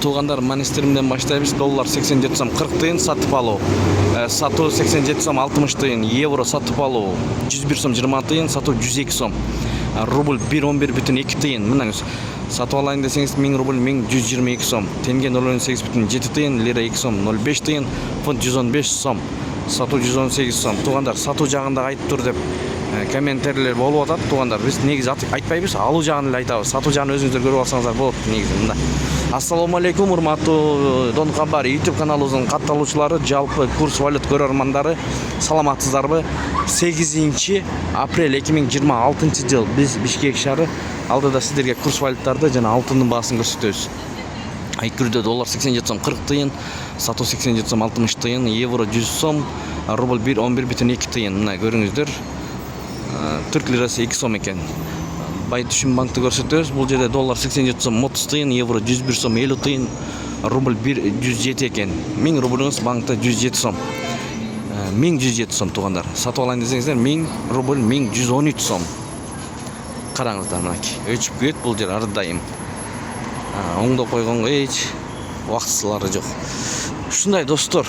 Туугандар, манистеримден баштайбыз. Доллар 87 сом 40 тыйын сатып алуу. Сатуу 87 сом 60 тыйын, евро сатып алуу 101 сом 20 тыйын, сатуу 102 сом. Рубль 1.11,2 тыйын. Мынаңыз. Сатып алайын десеңиз 1000 рубль 1122 сом. Тенге 0.8,7 тыйын, лира 2 сом 05 тыйын, фунт 115 сом. Сатуу 118 сом. Туугандар, сатуу жагында айтып тур деп комментарийлер болуп атат. Туугандар, биз негизи айтпайбыз, алуу жагын эле айтабыз. Сатуу жагын өзүңүздөр көрүп алсаңыздар болот негизи мында. Ассаламу алейкум, урматтуу Дон Кабар YouTube каналыбыздын катталуучулары, жалпы курс валют көрөрмандары, саламатсыздарбы? 8 апрель 2026 жыл биз Бишкек шаары алдыда сиздерге курс валюттарды жана алтындын баасын көрсөтөбүз. Айкүрдө доллар 87 сом 40 тыйын, сатуу 87 сом 60 тыйын, евро 100 сом, рубль 1.11,2 тыйын. Мына көрүңүздөр. Түрк лирасы 2 сом экен. Бай түшүм банкты көрсөтөбүз. Бул жерде доллар 87 сом 30 тыйын, евро 101 сом 50 тыйын, рубль 107 экен. 1000 рубльыңыз банкта 107 сом. 1107 сом туугандар. Сатып алайын десеңиздер 1000 рубль 1113 сом. Караңыздар мынакей. Өчүп кетет бул жер ар дайым. Оңдоп койгонго эч убактысылары жок. Ушундай достор.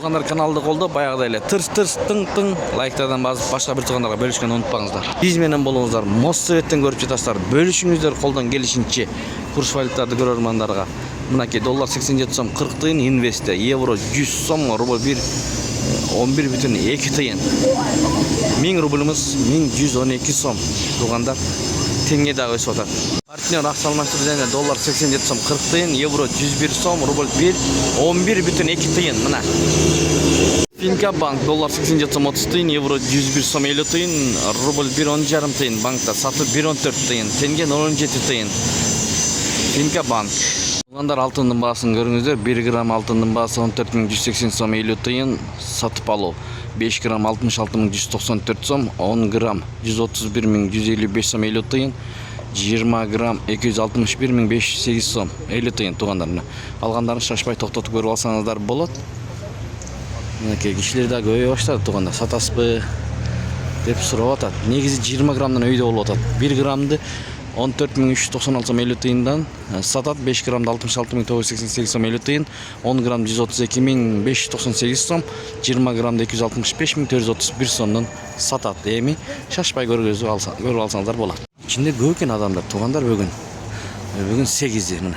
Туугандар, каналды колдоп, баягыдай эле тырс тың лайктардан басып, башка бир туугандарга бөлүшкөнү унутпаңыздар. Биз менен болуңуздар, Моссоветтен көрүп жатасыздар. Бөлүшүңүздөр колдон келишинче курс валюттарды көрөрмандарга. Мынакей доллар 87 сом 40 тыйын инвесте, евро 100 сом, рубль 1.11,2 тыйын. 1000 рубльымыз 1112 сом. Туугандар, теңге дагы өсүп атат. Партнер акча алмаштыруу жайына доллар 87 сом 40 тыйын, евро 101 сом, рубль 1.11,2 тыйын. Мына. Финка банк доллар 87 сом 30 тыйын, евро 101 сом 50 тыйын, рубль 1.10,5 тыйын, банкта сатуу 1.14 тыйын, тенге 0.17 тыйын. Финка банк. Туугандар, алтындын баасын көрүңүздөр. 1 грамм алтындын баасы 14180 сом 50 тыйын, сатып алуу. 5 грамм 66194 сом, 10 грамм 131155 сом 50 тыйын, 20 грамм 261508 сом 50 тыйын. Туугандар, алгандарын шашпай токтотуп көрүп алсаңыздар болот. Мынакей кишилер да көбөйө баштады. Туугандар, сатасызбы деп сурап атат. Негизи 20 граммдан өйдө болуп атат. 1 граммды 14396 сом 50 тыйындан сатат, 5 граммды 66988 сом 50 тыйын, 10 грамм 132598 сом, 20 граммды 265431 сомдон сатат. Эми шашпай көрүп алсаңыздар болот. Ичинде көп экен адамдар. Туугандар, бүгүн 8 мына.